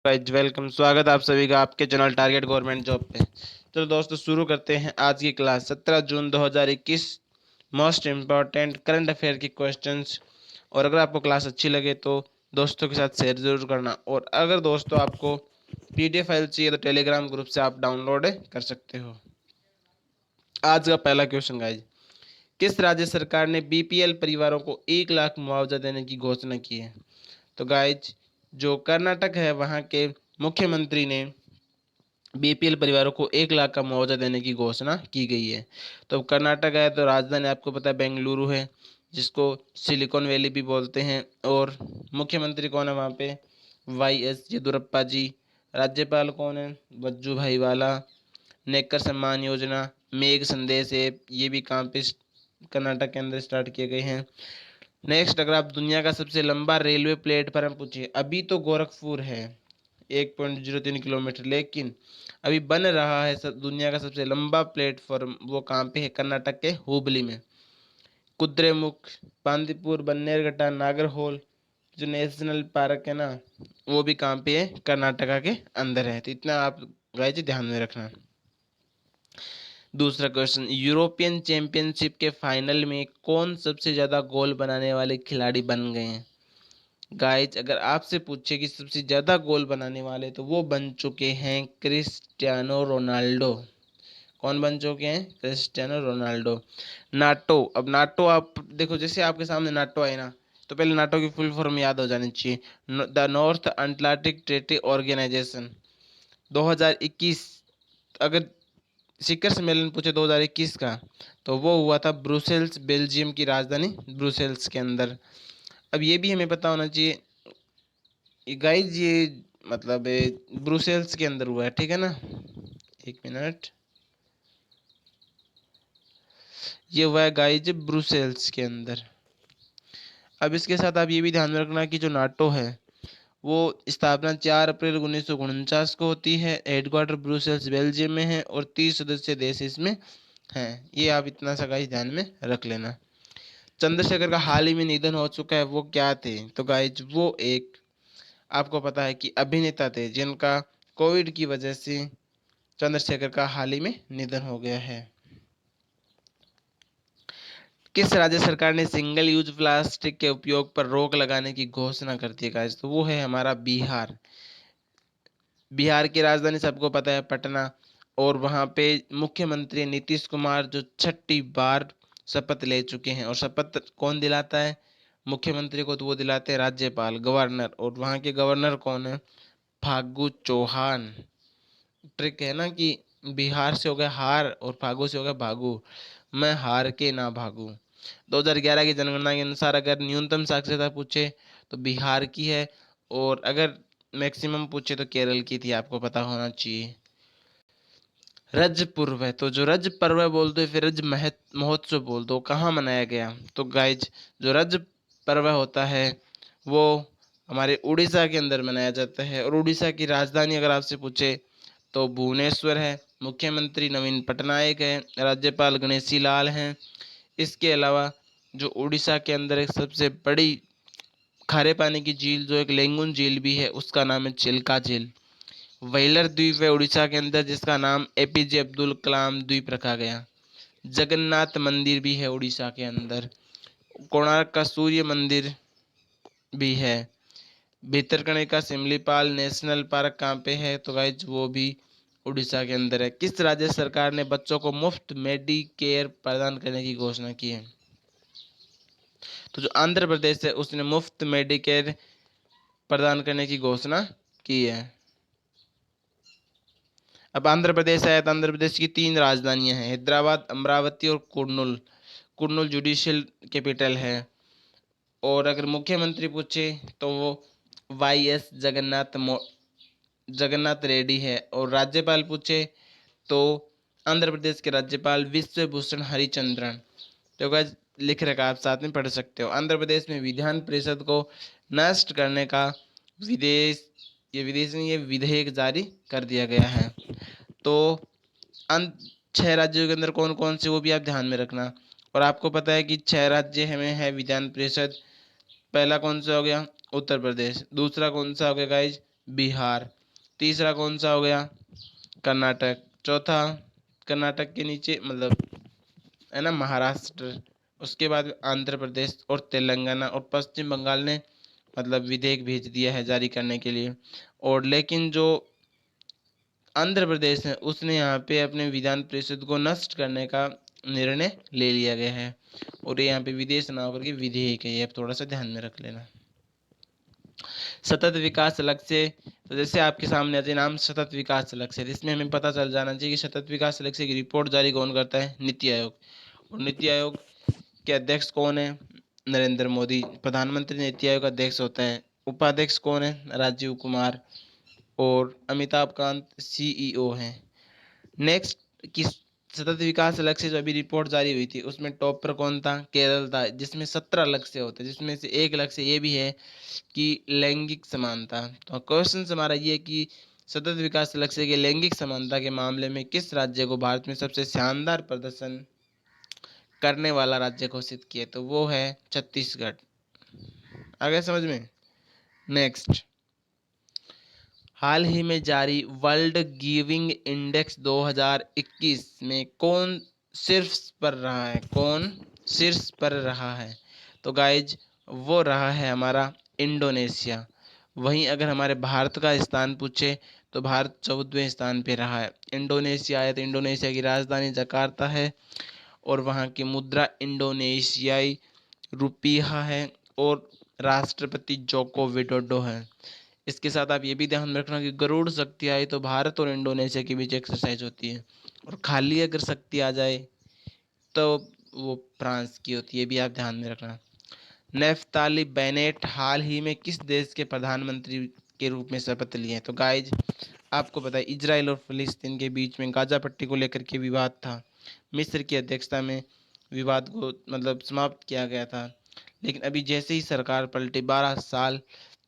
Guys welcome, स्वागत आप सभी का आपके चैनल टारगेट गवर्नमेंट जॉब पे। चलो दोस्तों, शुरू करते हैं आज की क्लास। 17 जून 2021 मोस्ट इम्पॉर्टेंट करंट अफेयर की क्वेश्चंस। और अगर आपको क्लास अच्छी लगे तो दोस्तों के साथ शेयर जरूर करना। और अगर दोस्तों आपको पीडीएफ फाइल चाहिए तो टेलीग्राम ग्रुप से आप डाउनलोड कर सकते हो। आज का पहला क्वेश्चन गाइज, किस राज्य सरकार ने बीपीएल परिवारों को 1 लाख मुआवजा देने की घोषणा की है? तो गाइज, जो कर्नाटक है वहाँ के मुख्यमंत्री ने बीपीएल परिवारों को 1 लाख का मुआवजा देने की घोषणा की गई है। तो कर्नाटक है तो राजधानी आपको पता है बेंगलुरु है, जिसको सिलिकॉन वैली भी बोलते हैं। और मुख्यमंत्री कौन है वहाँ पे? वाई एस येदुरप्पा जी। राज्यपाल कौन है? वज्जू भाई वाला। नेकर सम्मान योजना, मेघ संदेश ऐप, ये भी काम पे कर्नाटक के अंदर स्टार्ट किए गए हैं। नेक्स्ट, अगर आप दुनिया का सबसे लंबा रेलवे प्लेटफार्म पूछिए, अभी तो गोरखपुर है 1.03 किलोमीटर, लेकिन अभी बन रहा है दुनिया का सबसे लंबा प्लेटफॉर्म। वो कहाँ पे है? कर्नाटक के हुबली में। कुद्रेमुख, बांदीपुर, बन्नेरघट्टा, नागरहोल जो नेशनल पार्क है ना, वो भी कहाँ पे है? कर्नाटका के अंदर है। तो इतना आप गाइस ध्यान में रखना। दूसरा क्वेश्चन, यूरोपियन चैंपियनशिप के फाइनल में कौन सबसे ज्यादा गोल बनाने वाले खिलाड़ी बन गए हैं? गाइज, अगर आपसे पूछे कि सबसे ज्यादा गोल बनाने वाले, तो वो बन चुके हैं क्रिस्टियानो रोनाल्डो। कौन बन चुके हैं? Cristiano Ronaldo. नाटो, अब नाटो आप देखो, जैसे आपके सामने नाटो है ना, तो पहले नाटो की फुल फॉर्म याद हो जानी चाहिए। The North Atlantic Treaty Organisation. 2021, अगर शिखर सम्मेलन पूछे 2021 का, तो वो हुआ था ब्रुसेल्स, बेल्जियम की राजधानी ब्रुसेल्स के अंदर। अब ये भी हमें पता होना चाहिए गाइज, ये मतलब ब्रुसेल्स के अंदर हुआ है, ठीक है ना। एक मिनट, ये हुआ है गाइज ब्रुसेल्स के अंदर। अब इसके साथ आप ये भी ध्यान में रखना कि जो नाटो है वो स्थापना 4 अप्रैल 1949 को होती है। हेडक्वार्टर ब्रुसेल्स बेल्जियम में है और 30 सदस्य देश इसमें हैं। ये आप इतना सा गाइज ध्यान में रख लेना। चंद्रशेखर का हाल ही में निधन हो चुका है, वो क्या थे? तो गाइज वो एक, आपको पता है कि अभिनेता थे जिनका कोविड की वजह से चंद्रशेखर का हाल ही में निधन हो गया है। किस राज्य सरकार ने सिंगल यूज प्लास्टिक के उपयोग पर रोक लगाने की घोषणा कर दी है गाइस? तो वो है हमारा बिहार। बिहार की राजधानी सबको पता है पटना। और वहाँ पे मुख्यमंत्री नीतीश कुमार जो छठी बार शपथ ले चुके हैं। और शपथ कौन दिलाता है मुख्यमंत्री को? तो वो दिलाते हैं राज्यपाल, गवर्नर। और वहाँ के गवर्नर कौन है? फागू चौहान। ट्रिक है ना कि बिहार से हो गया हार और फागू से हो गया भागू। मैं हार के ना भागू। 2011 की जनगणना के अनुसार अगर न्यूनतम साक्षरता पूछे तो बिहार की है, और अगर मैक्सिमम पूछे तो केरल की थी, आपको पता होना चाहिए। रज पर्व है, तो जो रज पर्व बोल दो फिर रज महोत्सव बोल दो, कहाँ मनाया गया? तो गाइज, जो रज पर्व होता है वो हमारे उड़ीसा के अंदर मनाया जाता है। और उड़ीसा की राजधानी अगर आपसे पूछे तो भुवनेश्वर है। मुख्यमंत्री नवीन पटनायक है। राज्यपाल गणेशी लाल हैं। इसके अलावा जो उड़ीसा के अंदर एक सबसे बड़ी खारे पानी की झील, जो एक लेंगुन झील भी है, उसका नाम है चिल्का झील। व्हीलर द्वीप है उड़ीसा के अंदर, जिसका नाम एपीजे अब्दुल कलाम द्वीप रखा गया। जगन्नाथ मंदिर भी है उड़ीसा के अंदर। कोणार्क का सूर्य मंदिर भी है। भितरकनिका सिमलीपाल नेशनल पार्क कहाँ पे है? तो गाइज वो भी उड़ीसा के अंदर है। किस राज्य सरकार ने बच्चों को मुफ्त मेडिकेयर प्रदान करने की घोषणा की है? तो जो आंध्र प्रदेश है उसने मुफ्त मेडिकेयर प्रदान करने की घोषणा की है। अब आंध्र प्रदेश है तो आंध्र प्रदेश की 3 राजधानियां हैं, हैदराबाद, अमरावती और कुर्नूल। कुर्नूल जुडिशियल कैपिटल है। और अगर मुख्यमंत्री पूछे तो वो वाई एस जगन्नाथ रेड्डी है। और राज्यपाल पूछे तो आंध्र प्रदेश के राज्यपाल विश्वभूषण हरिचंद्रन। तो गाइस लिख रखा, आप साथ में पढ़ सकते हो। आंध्र प्रदेश में विधान परिषद को नष्ट करने का विदेश ये विदेश में ये विधेयक जारी कर दिया गया है। तो अन 6 राज्यों के अंदर कौन कौन से, वो भी आप ध्यान में रखना। और आपको पता है कि 6 राज्य हमें है विधान परिषद। पहला कौन सा हो गया? उत्तर प्रदेश। दूसरा कौन सा हो गया गाइज? बिहार। तीसरा कौन सा हो गया? कर्नाटक। चौथा कर्नाटक के नीचे मतलब है ना महाराष्ट्र। उसके बाद आंध्र प्रदेश और तेलंगाना, और पश्चिम बंगाल ने मतलब विधेयक भेज दिया है जारी करने के लिए। और लेकिन जो आंध्र प्रदेश है उसने यहाँ पे अपने विधान परिषद को नष्ट करने का निर्णय ले लिया गया है, और ये यहाँ पे विदेश ना होकर के विधेयक है, ये आप थोड़ा सा ध्यान में रख लेना। सतत विकास लक्ष्य, तो जैसे आपके सामने आता है नाम सतत विकास लक्ष्य, इसमें हमें पता चल जाना चाहिए कि सतत विकास लक्ष्य की रिपोर्ट जारी कौन करता है? नीति आयोग। और नीति आयोग के अध्यक्ष कौन है? नरेंद्र मोदी। प्रधानमंत्री नीति आयोग अध्यक्ष होता है। उपाध्यक्ष कौन है? राजीव कुमार। और अमिताभ कांत सीईओ हैं। नेक्स्ट की सतत विकास लक्ष्य जो अभी रिपोर्ट जारी हुई थी उसमें टॉप पर कौन था? केरल था, जिसमें 17 लक्ष्य होते हैं, जिसमें से एक लक्ष्य ये भी है कि लैंगिक समानता। तो क्वेश्चन हमारा ये कि सतत विकास लक्ष्य के लैंगिक समानता के मामले में किस राज्य को भारत में सबसे शानदार प्रदर्शन करने वाला राज्य घोषित किया? तो वो है छत्तीसगढ़। आ गया समझ में? नेक्स्ट, हाल ही में जारी वर्ल्ड गिविंग इंडेक्स 2021 में कौन शीर्ष पर रहा है? कौन शीर्ष पर रहा है? तो गाइज वो रहा है हमारा इंडोनेशिया। वहीं अगर हमारे भारत का स्थान पूछे तो भारत 14वें स्थान पे रहा है। इंडोनेशिया है तो इंडोनेशिया की राजधानी जकार्ता है, और वहाँ की मुद्रा इंडोनेशियाई रुपया है, और राष्ट्रपति जोको विडोडो है। इसके साथ आप ये भी ध्यान में रखना कि गरुड़ शक्ति आई तो भारत और इंडोनेशिया के बीच एक्सरसाइज होती है, और खाली अगर शक्ति आ जाए तो वो फ्रांस की होती है, भी आप ध्यान में रखना। नेफ्ताली बेनेट हाल ही में किस देश के प्रधानमंत्री के रूप में शपथ लिए हैं? तो गाइज आपको पता है इजराइल और फिलिस्तीन के बीच में गाजा पट्टी को लेकर के विवाद था। मिस्र की अध्यक्षता में विवाद को मतलब समाप्त किया गया था, लेकिन अभी जैसे ही सरकार पलटी 12 साल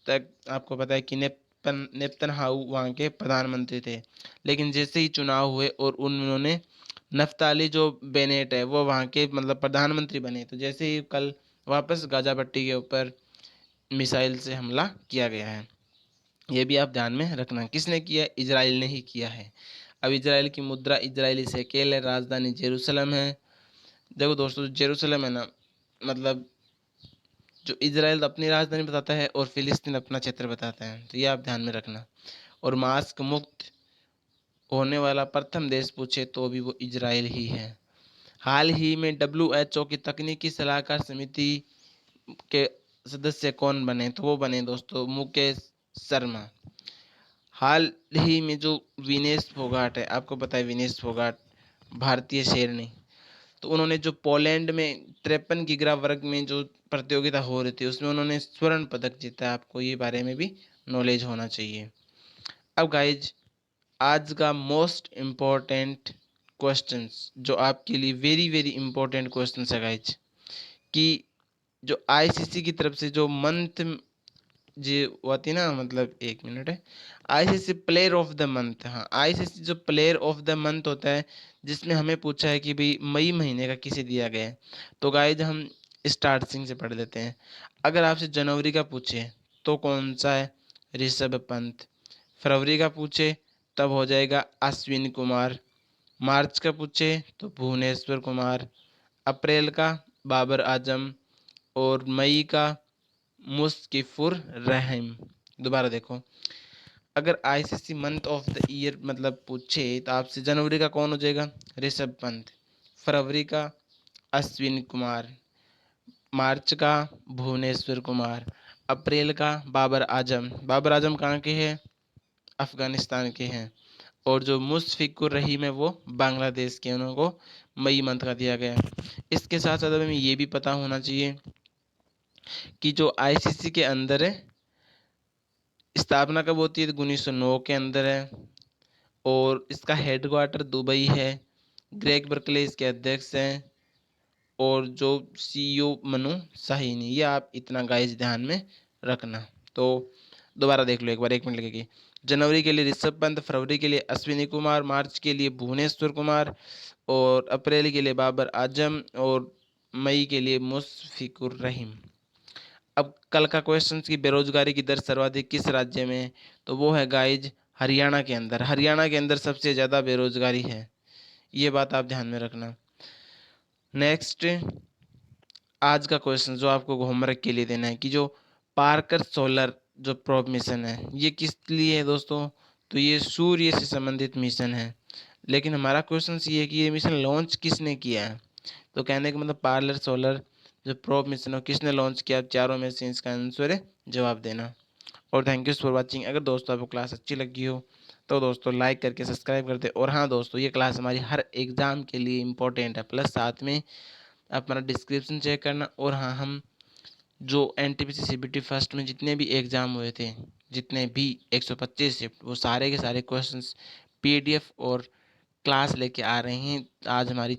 तक आपको पता है कि नेतन्याहू वहाँ के प्रधानमंत्री थे, लेकिन जैसे ही चुनाव हुए और उन्होंने नफ्ताली जो बेनेट है वो वहाँ के मतलब प्रधानमंत्री बने, तो जैसे ही कल वापस गाजा पट्टी के ऊपर मिसाइल से हमला किया गया है। ये भी आप ध्यान में रखना। किसने किया? इजराइल ने ही किया है। अब इजराइल की मुद्रा इजरायली शेकेल है, राजधानी जेरूसलम है। देखो दोस्तों, जेरूसलम है ना, मतलब जो इजराइल अपनी राजधानी बताता है और फिलिस्तीन अपना क्षेत्र बताता है, तो ये आप ध्यान में रखना। और मास्क मुक्त होने वाला प्रथम देश पूछे तो भी वो इजराइल ही है। हाल ही में WHO की तकनीकी सलाहकार समिति के सदस्य कौन बने? तो वो बने दोस्तों मुकेश शर्मा। हाल ही में जो विनेश फोगाट है, आपको पता है विनेश फोगाट भारतीय शेरनी, तो उन्होंने जो पोलैंड में 53 किग्रा वर्ग में जो प्रतियोगिता हो रही थी उसमें उन्होंने स्वर्ण पदक जीता है। आपको ये बारे में भी नॉलेज होना चाहिए। अब गाइज आज का मोस्ट इम्पोर्टेंट क्वेश्चंस जो आपके लिए वेरी वेरी इंपॉर्टेंट क्वेश्चंस है गाइज, कि जो आईसीसी की तरफ से जो मंथ जी होती है ना, मतलब एक मिनट है, ICC player of the month. हाँ, आईसीसी जो प्लेयर ऑफ द मंथ होता है जिसमें हमें पूछा है कि भाई मई महीने का किसे दिया गया है, तो गाइज हम स्टार्टिंग से पढ़ लेते हैं। अगर आपसे जनवरी का पूछे तो कौन सा है? ऋषभ पंत। फरवरी का पूछे तब हो जाएगा अश्विन कुमार। मार्च का पूछे तो भुवनेश्वर कुमार। अप्रैल का बाबर आजम। और मई का मुश्किफुर रहीम। दोबारा देखो, अगर ICC month of the year मतलब पूछे तो आपसे जनवरी का कौन हो जाएगा? ऋषभ पंत। फरवरी का अश्विन कुमार। मार्च का भुवनेश्वर कुमार। अप्रैल का बाबर आजम। बाबर आजम कहाँ के हैं? अफगानिस्तान के हैं। और जो मुश्फिकुर रहीम है वो बांग्लादेश के, उनको मई मंथ का दिया गया है। इसके साथ साथ हमें ये भी पता होना चाहिए कि जो आईसीसी के अंदर है स्थापना कब होती है? तो 1909 के अंदर है, और इसका हेडक्वार्टर दुबई है। ग्रेग बर्कले इसके अध्यक्ष हैं, और जो सीईओ मनु साहिनी। ये आप इतना गाइस ध्यान में रखना। तो दोबारा देख लो एक बार, एक मिनट लगेगी। जनवरी के लिए ऋषभ पंत, फरवरी के लिए अश्विनी कुमार, मार्च के लिए भुवनेश्वर कुमार, और अप्रैल के लिए बाबर आजम, और मई के लिए मुशफिकुर रहीम। अब कल का क्वेश्चन की बेरोजगारी की दर सर्वाधिक किस राज्य में है? तो वो है गाइज हरियाणा के अंदर। हरियाणा के अंदर सबसे ज़्यादा बेरोजगारी है, ये बात आप ध्यान में रखना। नेक्स्ट, आज का क्वेश्चन जो आपको होमवर्क के लिए देना है कि जो पार्कर सोलर जो प्रोब मिशन है ये किस लिए है दोस्तों, तो ये सूर्य से संबंधित मिशन है। लेकिन हमारा क्वेश्चन ये है कि ये मिशन लॉन्च किसने किया है, तो कहने का मतलब पार्लर सोलर जो प्रोब मिशन है किसने लॉन्च किया, चारों में से इसका आंसर है जवाब देना। और थैंक यू फॉर वाचिंग। अगर दोस्तों आपको क्लास अच्छी लगी हो तो दोस्तों लाइक करके सब्सक्राइब कर दे। और हाँ दोस्तों, ये क्लास हमारी हर एग्ज़ाम के लिए इम्पोर्टेंट है, प्लस साथ में आप हमारा डिस्क्रिप्शन चेक करना। और हाँ, हम जो एनटीपीसी सीबीटी फर्स्ट में जितने भी एग्ज़ाम हुए थे, जितने भी 125 शिफ्ट, वो सारे के सारे क्वेश्चंस पीडीएफ और क्लास लेके आ रहे हैं। आज हमारी